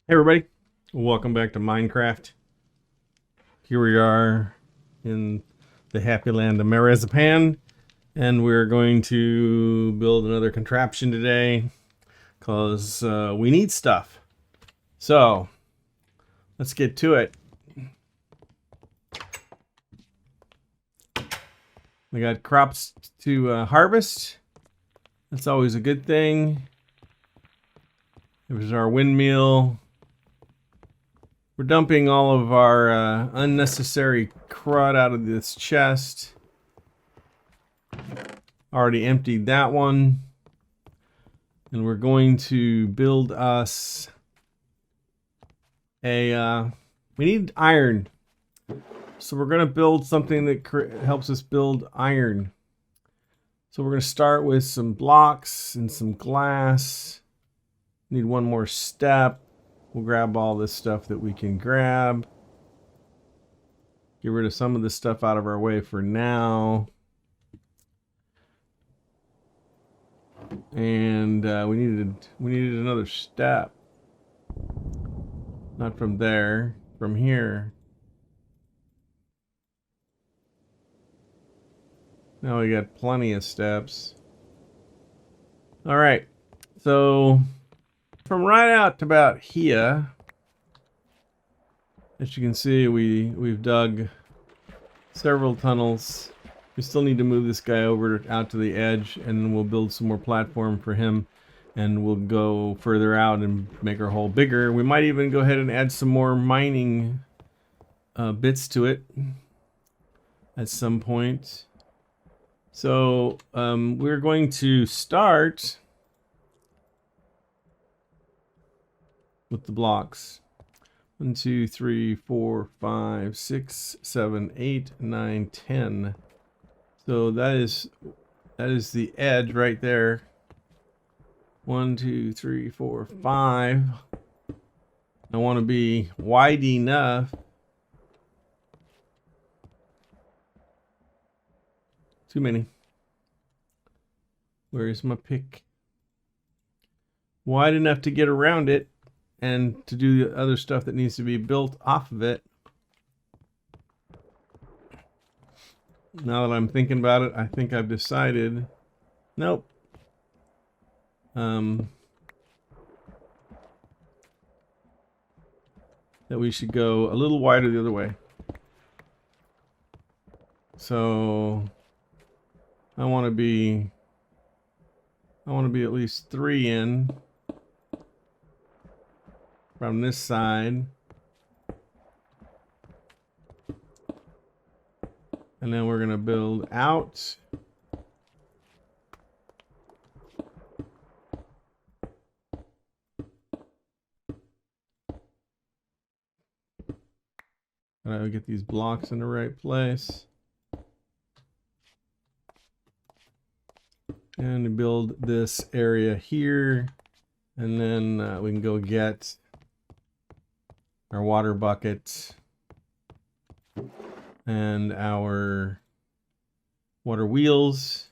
Hey everybody, welcome back to Minecraft. Here we are in the happy land of Marizapan, and we're going to build another contraption today because we need stuff. So let's get to it. We got crops to harvest. That's always a good thing. There's our windmill. We're dumping all of our unnecessary crud out of this chest. Already emptied that one. And we're going to build us a... we need iron. So we're going to build something that helps us build iron. So we're going to start with some blocks and some glass. Need one more step. We'll grab all this stuff that we can grab. Get rid of some of this stuff out of our way for now. And we needed another step. Not from there, from here. Now we got plenty of steps. All right, so from right out to about here, as you can see, we've dug several tunnels. We still need to move this guy over out to the edge, and then we'll build some more platform for him, and we'll go further out and make our hole bigger. We might even go ahead and add some more mining bits to it at some point. So we're going to start with the blocks. 1, 2, 3, 4, 5, 6, 7, 8, 9, 10. So that is the edge right there. 1, 2, 3, 4, 5. I want to be wide enough. Too many. Where's my pick? Wide enough to get around it and to do the other stuff that needs to be built off of it. Now that I'm thinking about it, I think I've decided, nope. That we should go a little wider the other way. So I want to be at least 3 in from this side. And then we're going to build out. And I will get these blocks in the right place. And build this area here. And then we can go get our water bucket and our water wheels.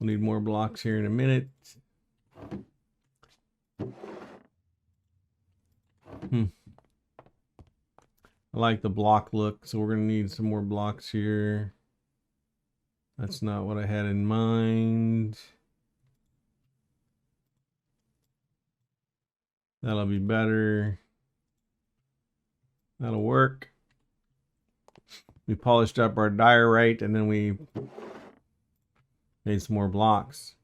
We'll need more blocks here in a minute. I like the block look, so we're going to need some more blocks here. That's not what I had in mind. That'll be better. That'll work. We polished up our diorite and then we made some more blocks.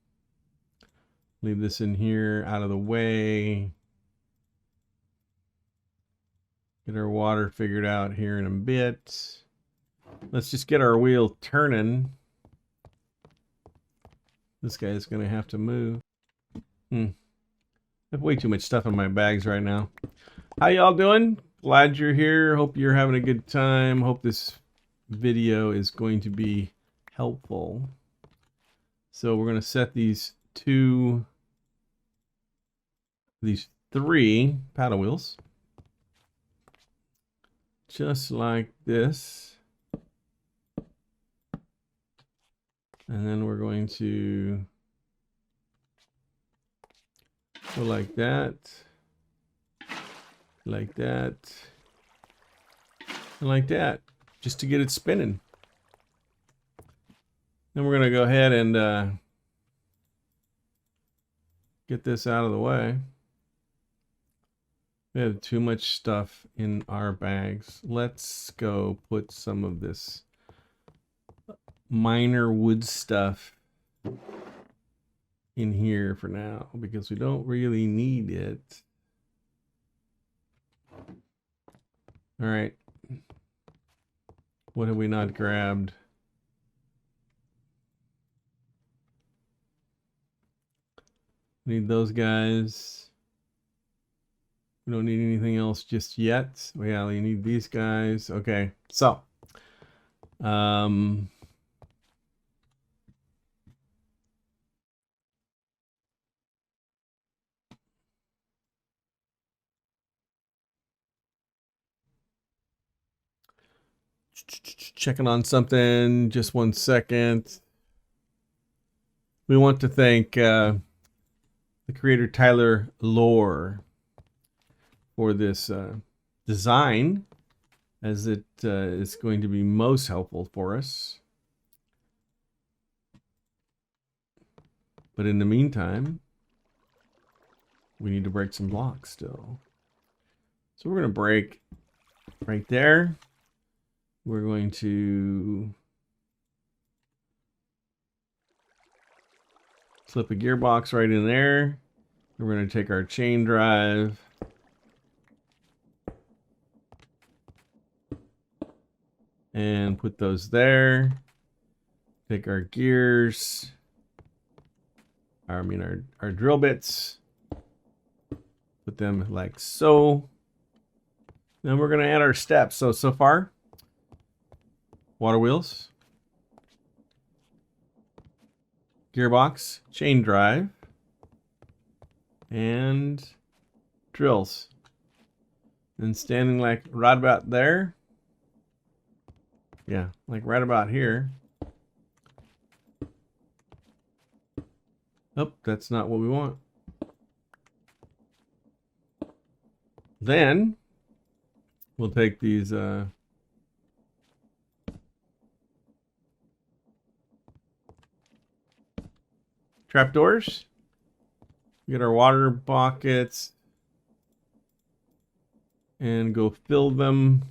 Leave this in here out of the way. Get our water figured out here in a bit. Let's just get our wheel turning. This guy's gonna have to move. I have way too much stuff in my bags right now. How y'all doing? Glad you're here. Hope you're having a good time. Hope this video is going to be helpful. So we're gonna set these 3 paddle wheels. Just like this. And then we're going to Go like that. Like that. And like that. Just to get it spinning. Then we're going to go ahead and get this out of the way. We have too much stuff in our bags. Let's go put some of this minor wood stuff in here for now because we don't really need it. All right. What have we not grabbed? Need those guys. We don't need anything else just yet. We only need these guys. Okay. So, checking on something. Just 1 second. We want to thank the creator Tyler Lore for this design, as it is going to be most helpful for us. But in the meantime, we need to break some blocks still. So we're going to break right there. We're going to slip a gearbox right in there. We're going to take our chain drive. And put those there. Take our gears. Our drill bits. Put them like so. Then we're going to add our steps. So far, water wheels, gearbox, chain drive, and drills. And standing like right about there. Yeah, like right about here. Oh, that's not what we want. Then we'll take these trapdoors, get our water buckets, and go fill them.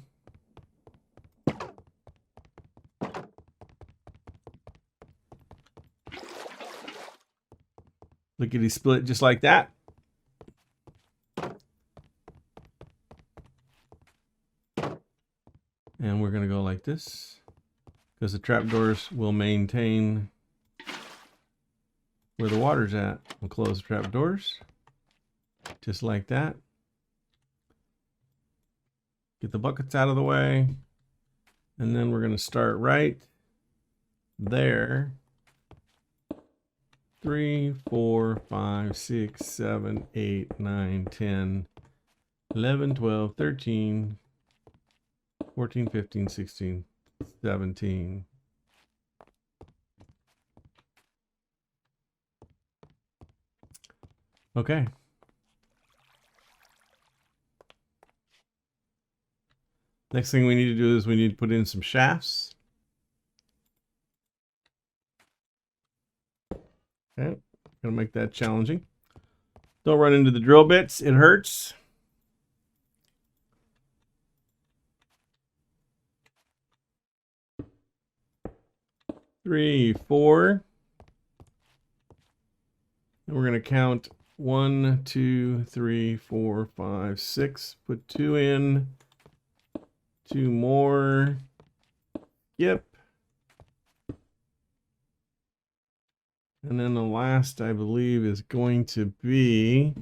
Lickety split just like that. And we're going to go like this because the trapdoors will maintain where the water's at. We'll close the trapdoors just like that. Get the buckets out of the way. And then we're going to start right there. 3, 4, 5, 6, 7, 8, 9, 10, 11, 12, 13, 14, 15, 16, 17. Okay. Next thing we need to do is we need to put in some shafts. Okay, gonna make that challenging. Don't run into the drill bits, it hurts. Three, 4. And we're gonna count 1, 2, 3, 4, 5, 6. Put 2 in. 2 more. Yep. And then the last, I believe, is going to be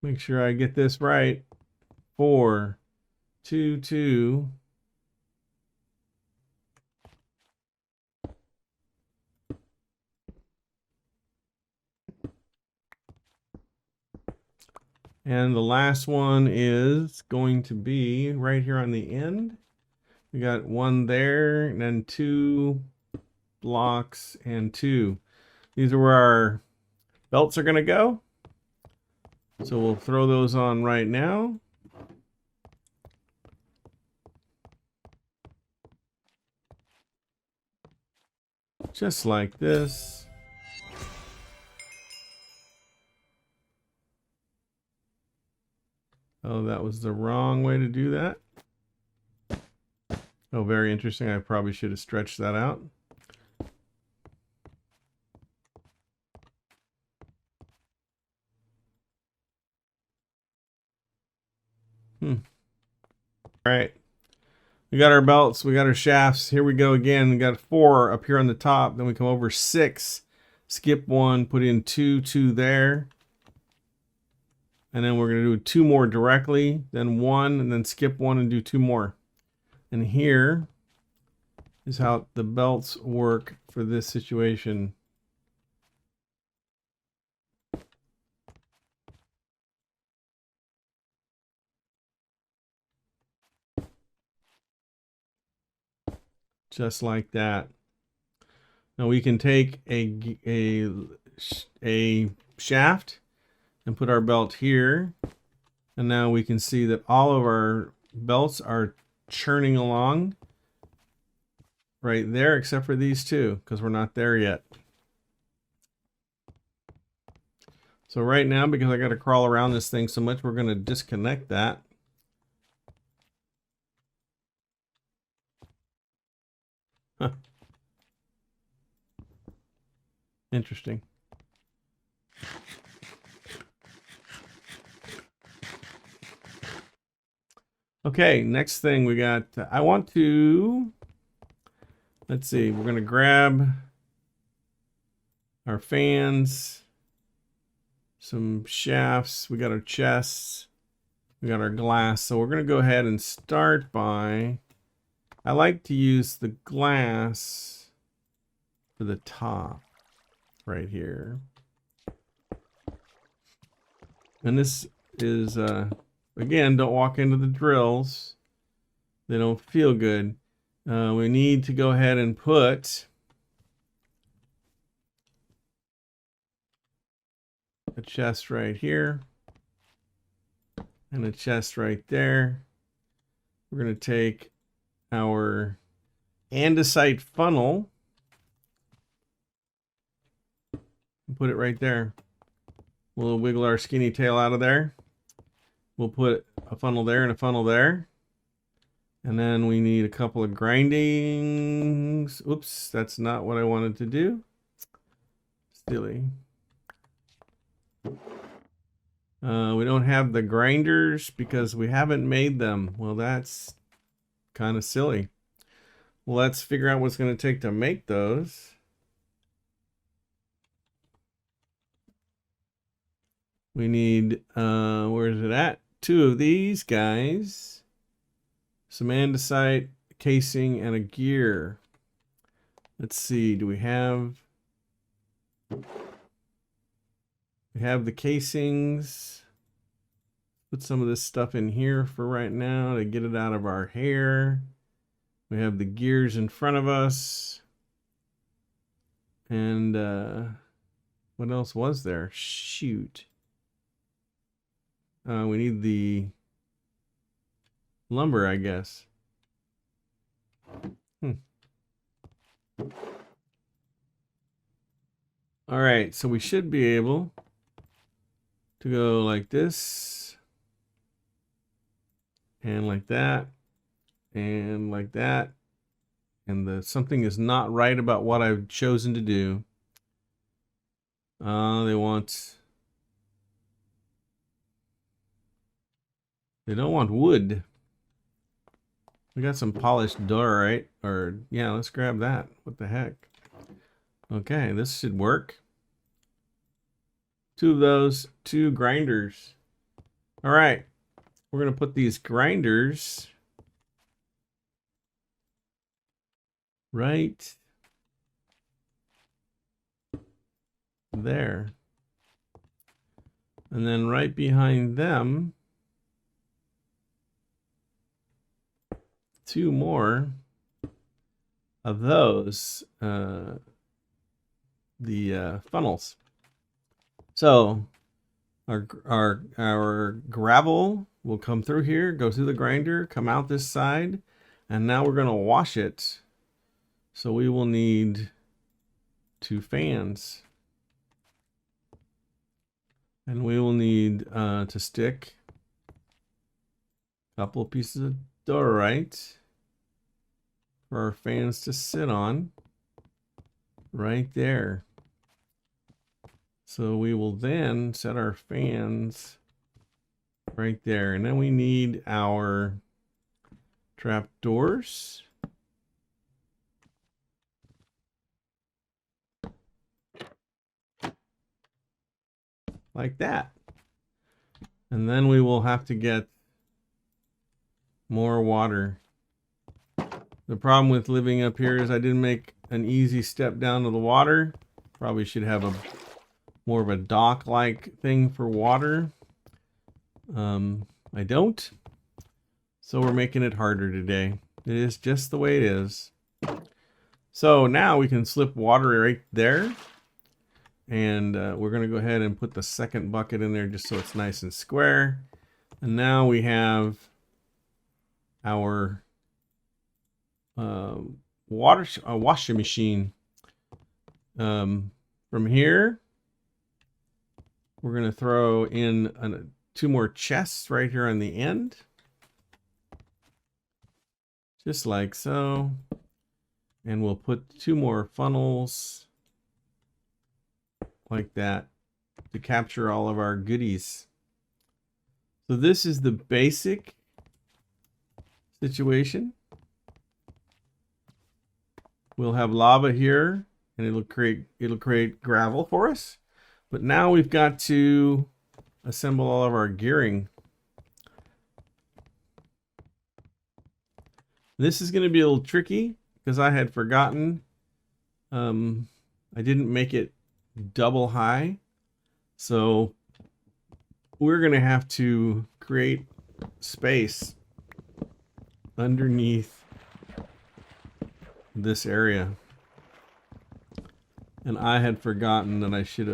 make sure I get this right. 4, 2, 2. And the last one is going to be right here on the end. We got one there, and then 2 blocks and 2. These are where our belts are going to go. So we'll throw those on right now. Just like this. Oh, that was the wrong way to do that. Oh, very interesting. I probably should have stretched that out. All right. We got our belts. We got our shafts. Here we go again. We got 4 up here on the top. Then we come over 6. Skip 1. Put in 2, 2 there. And then we're going to do 2 more directly. Then 1. And then skip 1 and do 2 more. And here is how the belts work for this situation. Just like that. Now we can take a shaft and put our belt here. And now we can see that all of our belts are churning along right there, except for these 2, because we're not there yet. So right now, because I got to crawl around this thing so much, we're going to disconnect that. Huh. Interesting. Okay, next thing we got, I want to, let's see, we're going to grab our fans, some shafts, we got our chests, we got our glass. So we're going to go ahead and start by, I like to use the glass for the top right here. And this is, again, don't walk into the drills. They don't feel good. We need to go ahead and put a chest right here and a chest right there. We're going to take our andesite funnel and put it right there. We'll wiggle our skinny tail out of there. We'll put a funnel there and a funnel there. And then we need a couple of grindings. Oops, that's not what I wanted to do. Silly. We don't have the grinders because we haven't made them. Well, that's kind of silly. Well, let's figure out what's going to take to make those. We need, where is it at? 2 of these guys. Some andesite, casing, and a gear. Let's see, do we have... We have the casings. Put some of this stuff in here for right now to get it out of our hair. We have the gears in front of us. And what else was there? Shoot. We need the lumber, I guess. All right, so we should be able to go like this, and like that, and like that. And something is not right about what I've chosen to do. They don't want wood. We got some polished diorite, or yeah, let's grab that. What the heck? Okay, this should work. 2 of those, 2 grinders. All right, we're gonna put these grinders right there. And then right behind them, 2 more of those, the funnels. So our gravel will come through here, go through the grinder, come out this side, and now we're going to wash it. So we will need 2 fans. And we will need to stick a couple of pieces of diorite for our fans to sit on right there. So we will then set our fans right there. And then we need our trap doors. Like that. And then we will have to get more water. The problem with living up here is I didn't make an easy step down to the water. Probably should have a more of a dock-like thing for water. I don't. So we're making it harder today. It is just the way it is. So now we can slip water right there. And we're going to go ahead and put the second bucket in there just so it's nice and square. And now we have our washing machine. From here, we're going to throw in 2 more chests right here on the end. Just like so. And we'll put 2 more funnels like that to capture all of our goodies. So this is the basic situation. We'll have lava here and it'll create gravel for us. But now we've got to assemble all of our gearing. This is going to be a little tricky because I had forgotten. I didn't make it double high. So we're going to have to create space underneath this area. And I had forgotten that I should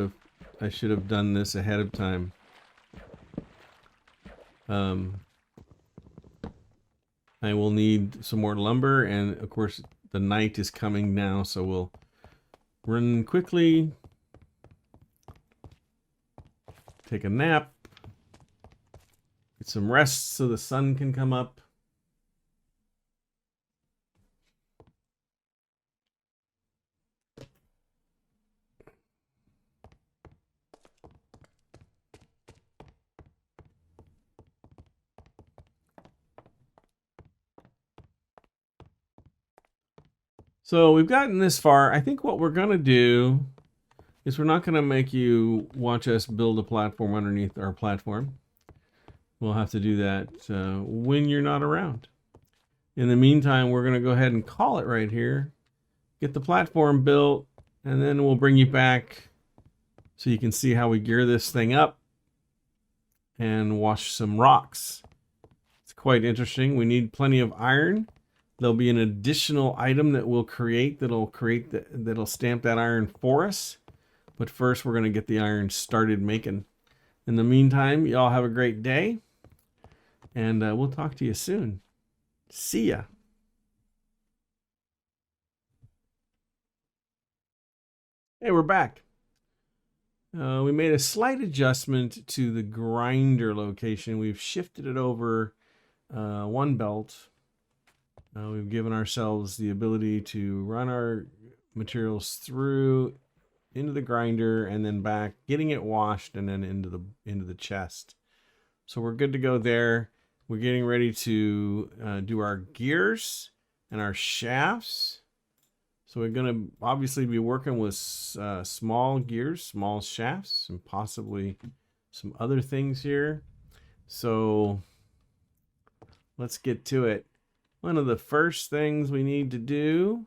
have done this ahead of time. I will need some more lumber, and of course the night is coming now, so we'll run quickly, take a nap, get some rest so the sun can come up. So we've gotten this far. I think what we're going to do is we're not going to make you watch us build a platform underneath our platform. We'll have to do that when you're not around. In the meantime, we're going to go ahead and call it right here. Get the platform built, and then we'll bring you back so you can see how we gear this thing up and wash some rocks. It's quite interesting. We need plenty of iron. There'll be an additional item that we'll create that'll stamp that iron for us. But first, we're going to get the iron started making. In the meantime, y'all have a great day, and we'll talk to you soon. See ya. Hey, we're back. We made a slight adjustment to the grinder location. We've shifted it over 1 belt. We've given ourselves the ability to run our materials through into the grinder and then back, getting it washed and then into the chest. So we're good to go there. We're getting ready to do our gears and our shafts. So we're going to obviously be working with small gears, small shafts, and possibly some other things here. So let's get to it. One of the first things we need to do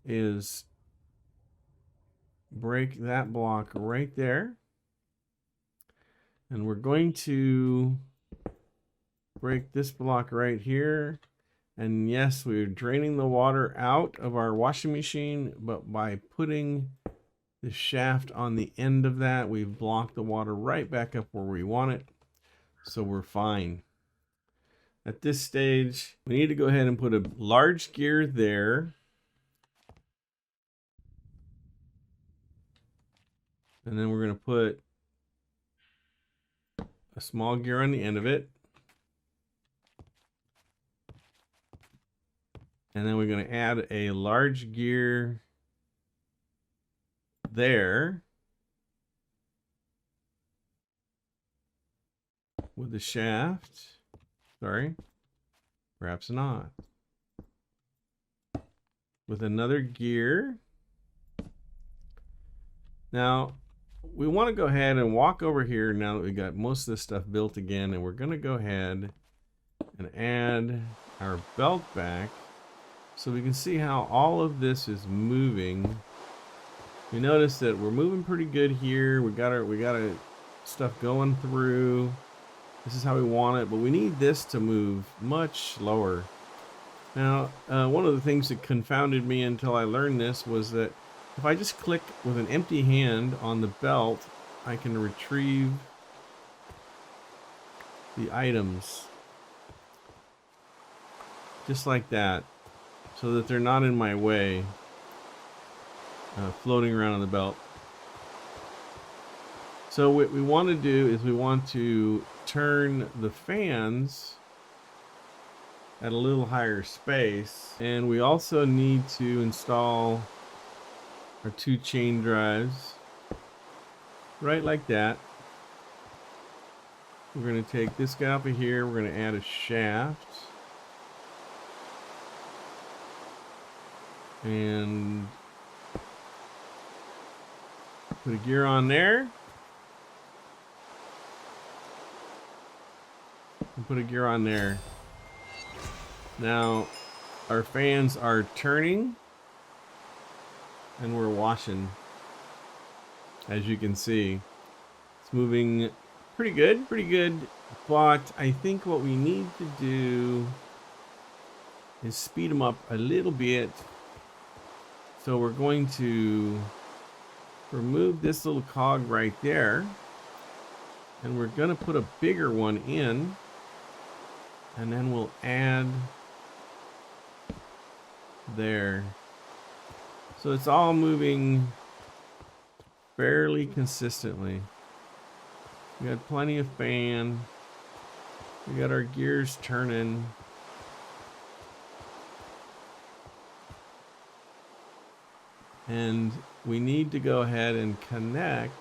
is break that block right there. And we're going to break this block right here. And yes, we're draining the water out of our washing machine, but by putting the shaft on the end of that, we've blocked the water right back up where we want it. So we're fine. At this stage, we need to go ahead and put a large gear there. And then we're going to put a small gear on the end of it. And then we're going to add a large gear there with the shaft. Sorry, perhaps not. With another gear. Now, we want to go ahead and walk over here now that we got most of this stuff built again, and we're going to go ahead and add our belt back so we can see how all of this is moving. We notice that we're moving pretty good here. We got our stuff going through. This is how we want it, but we need this to move much slower. Now, one of the things that confounded me until I learned this was that if I just click with an empty hand on the belt, I can retrieve the items. Just like that. So that they're not in my way. Floating around on the belt. So what we want to do is we want to turn the fans at a little higher space, and we also need to install our 2 chain drives right like that. We're going to take this guy off of here. We're going to add a shaft and put a gear on there. And put a gear on there. Now our fans are turning and we're washing. As you can see, it's moving pretty good, but I think what we need to do is speed them up a little bit. So we're going to remove this little cog right there, and we're going to put a bigger one in, and then we'll add there. So it's all moving fairly consistently. We got plenty of fan. We got our gears turning. And we need to go ahead and connect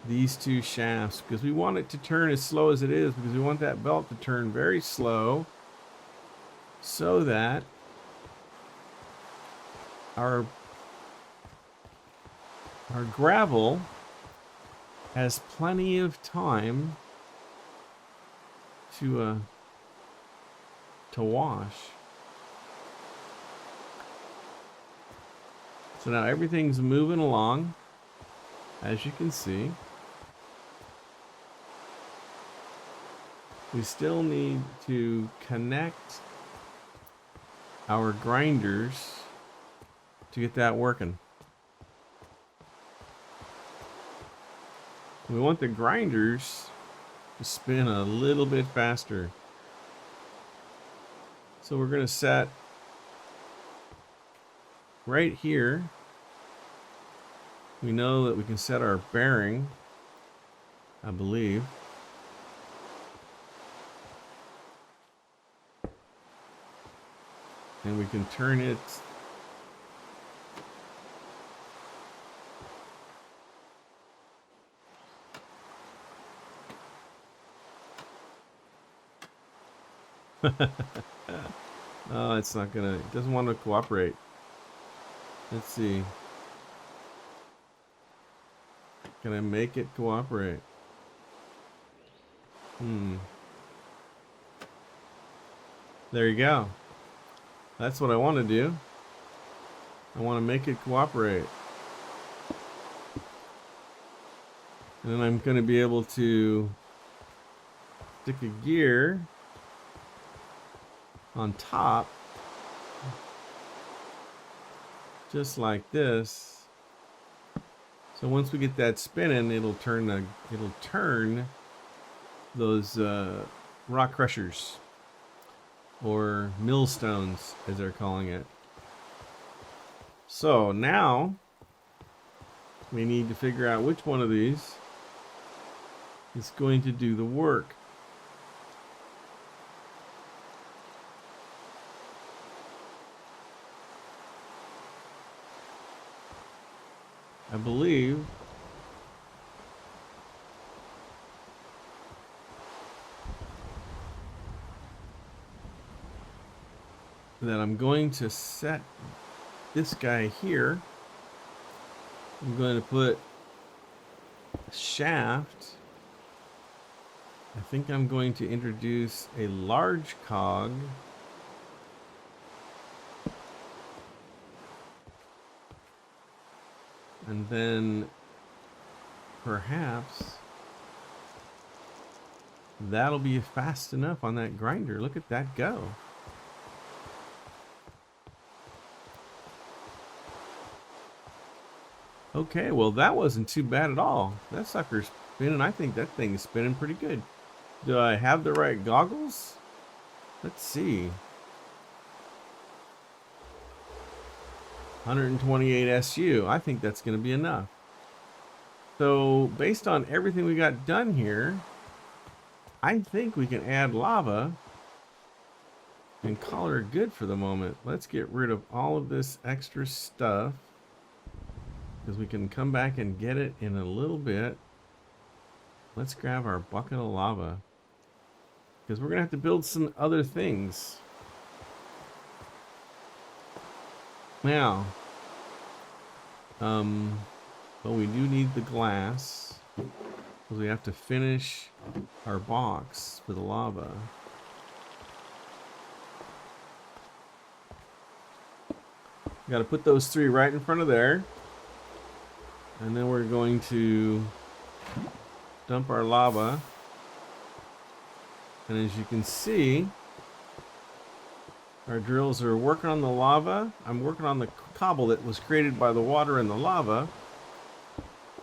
these 2 shafts because we want it to turn as slow as it is, because we want that belt to turn very slow so that our gravel has plenty of time to wash. So now everything's moving along, as you can see. We still need to connect our grinders to get that working. We want the grinders to spin a little bit faster. So we're going to set right here. We know that we can set our bearing, I believe. And we can turn it oh, it's not gonna, it doesn't want to cooperate. Let's see. Can I make it cooperate? There you go. That's what I want to do. I want to make it cooperate. And then I'm going to be able to stick a gear on top, just like this. So once we get that spinning, it'll turn those rock crushers, or millstones as they're calling it. So now we need to figure out which one of these is going to do the work. I believe that I'm going to set this guy here. I'm going to put a shaft. I think I'm going to introduce a large cog. And then perhaps that'll be fast enough on that grinder. Look at that go. Okay, well that wasn't too bad at all. That sucker's spinning. I think that thing is spinning pretty good. Do I have the right goggles? Let's see. 128 SU. I think that's going to be enough. So based on everything we got done here, I think we can add lava and call her good for the moment. Let's get rid of all of this extra stuff, because we can come back and get it in a little bit. Let's grab our bucket of lava, because we're going to have to build some other things. Now, but we do need the glass, because we have to finish our box for the lava. Got to put those three right in front of there. And then we're going to dump our lava. And as you can see, our drills are working on the lava. I'm working on the cobble that was created by the water and the lava.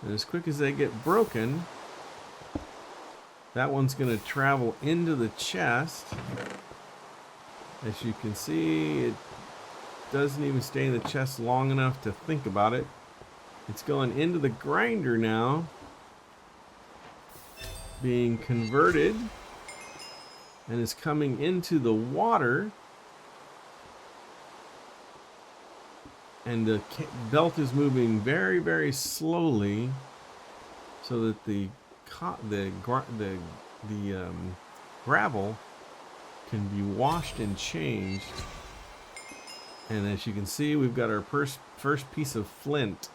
And as quick as they get broken, that one's going to travel into the chest. As you can see, it doesn't even stay in the chest long enough to think about it. It's going into the grinder now, being converted, and is coming into the water. And the belt is moving very, very slowly, so that the gravel can be washed and changed. And as you can see, we've got our first piece of flint.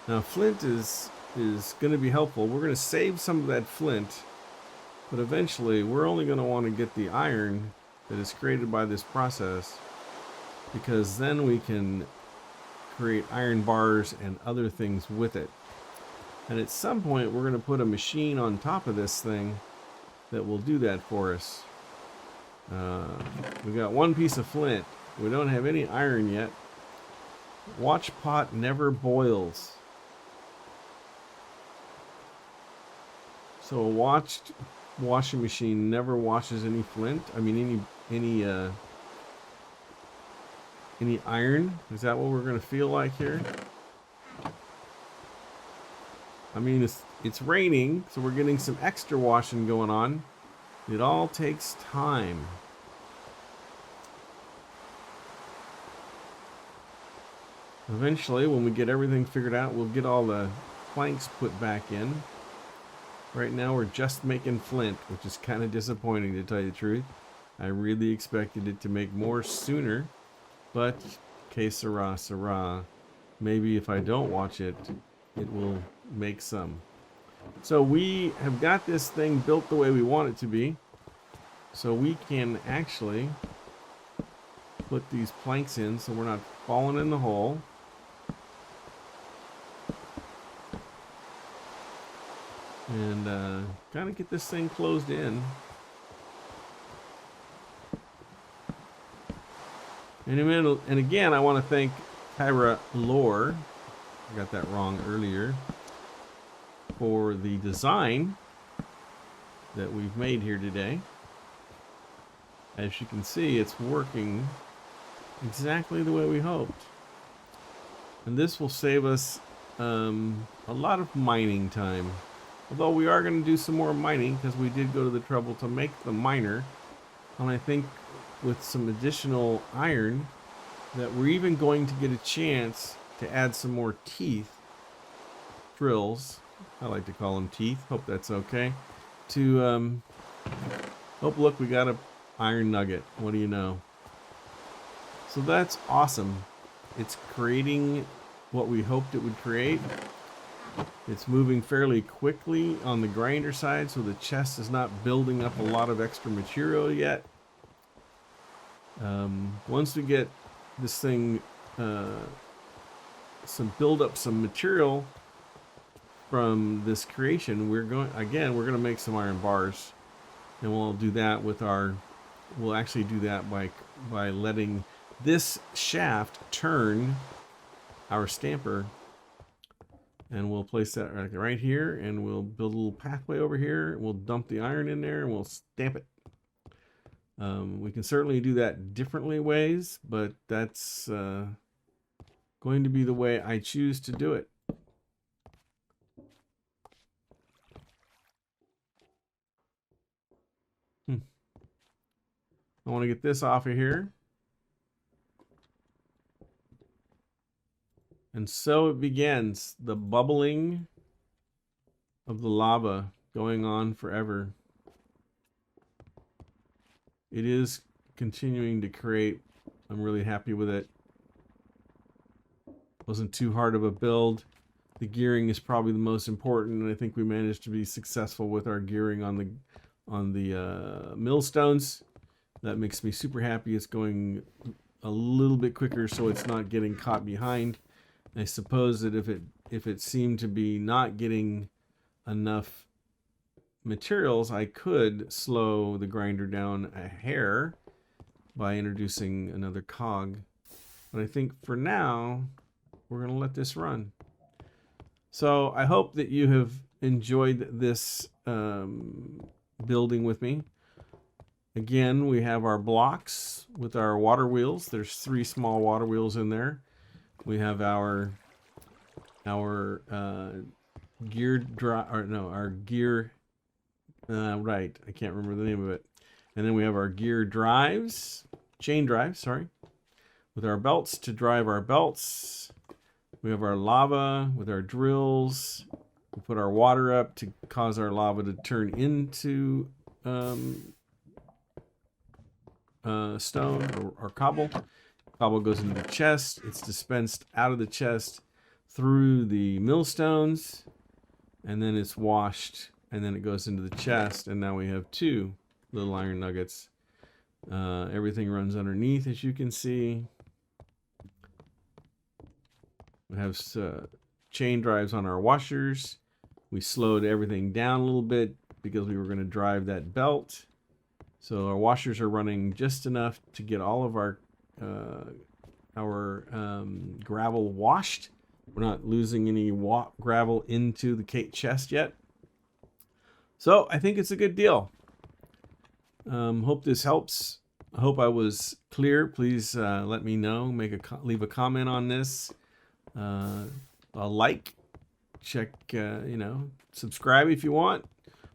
Now, flint is going to be helpful. We're going to save some of that flint, but eventually we're only going to want to get the iron that is created by this process, because then we can create iron bars and other things with it. And at some point, we're going to put a machine on top of this thing that will do that for us. We got one piece of flint. We don't have any iron yet. Watch pot never boils. So a washing machine never washes any flint. I mean any iron. Is that what we're gonna feel like here? I mean, it's raining, so we're getting some extra washing going on. It all takes time. Eventually, when we get everything figured out, we'll get all the planks put back in. Right now, we're just making flint, which is kind of disappointing, to tell you the truth. I really expected it to make more sooner, but que sera, sera. Maybe if I don't watch it, it will make some. So we have got this thing built the way we want it to be. So we can actually put these planks in so we're not falling in the hole. and kind of get this thing closed in. And again, I want to thank Kyra Lore, I got that wrong earlier, for the design that we've made here today. As you can see, it's working exactly the way we hoped. And this will save us a lot of mining time. Although we are going to do some more mining because we did go to the trouble to make the miner. And I think with some additional iron that we're even going to get a chance to add some more teeth drills. I like to call them teeth. Hope that's okay. To oh, look, we got a iron nugget. What do you know? So that's awesome. It's creating what we hoped it would create. It's moving fairly quickly on the grinder side, so the chest is not building up a lot of extra material yet. Once we get this thing build up some material from this creation, we're going to make some iron bars, and we'll do that with we'll actually do that by letting this shaft turn our stamper, and we'll place that right here, and we'll build a little pathway over here. We'll dump the iron in there and we'll stamp it. We can certainly do that differently ways, but that's going to be the way I choose to do it. I want to get this off of here. And so it begins, the bubbling of the lava going on forever. It is continuing to create. I'm really happy with it. Wasn't too hard of a build. The gearing is probably the most important, and I think we managed to be successful with our gearing on the millstones. That makes me super happy. It's going a little bit quicker, so it's not getting caught behind. I suppose that if it seemed to be not getting enough materials, I could slow the grinder down a hair by introducing another cog. But I think for now, we're going to let this run. So I hope that you have enjoyed this building with me. Again, we have our blocks with our water wheels. There's 3 small water wheels in there. We have our gear right, I can't remember the name of it. And then we have our gear drives, chain drives, sorry, with our belts to drive our belts. We have our lava with our drills. We put our water up to cause our lava to turn into stone or cobble. Cobble goes into the chest. It's dispensed out of the chest through the millstones, and then it's washed, and then it goes into the chest, and now we have 2 little iron nuggets. Everything runs underneath, as you can see. We have chain drives on our washers. We slowed everything down a little bit because we were going to drive that belt. So our washers are running just enough to get all of our gravel washed. We're not losing any gravel into the chest yet. So I think it's a good deal. Hope this helps. I hope I was clear. Please let me know. Leave a comment on this. A like. Check, subscribe if you want.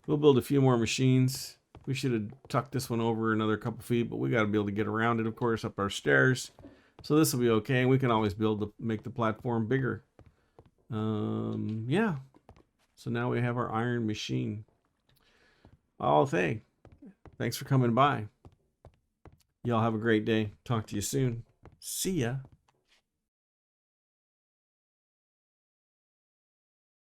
We'll build a few more machines. We should have tucked this one over another couple feet, but we got to be able to get around it, of course, up our stairs. So this will be okay. We can always make the platform bigger. Yeah. So now we have our iron machine. Oh, thanks for coming by. Y'all have a great day. Talk to you soon. See ya.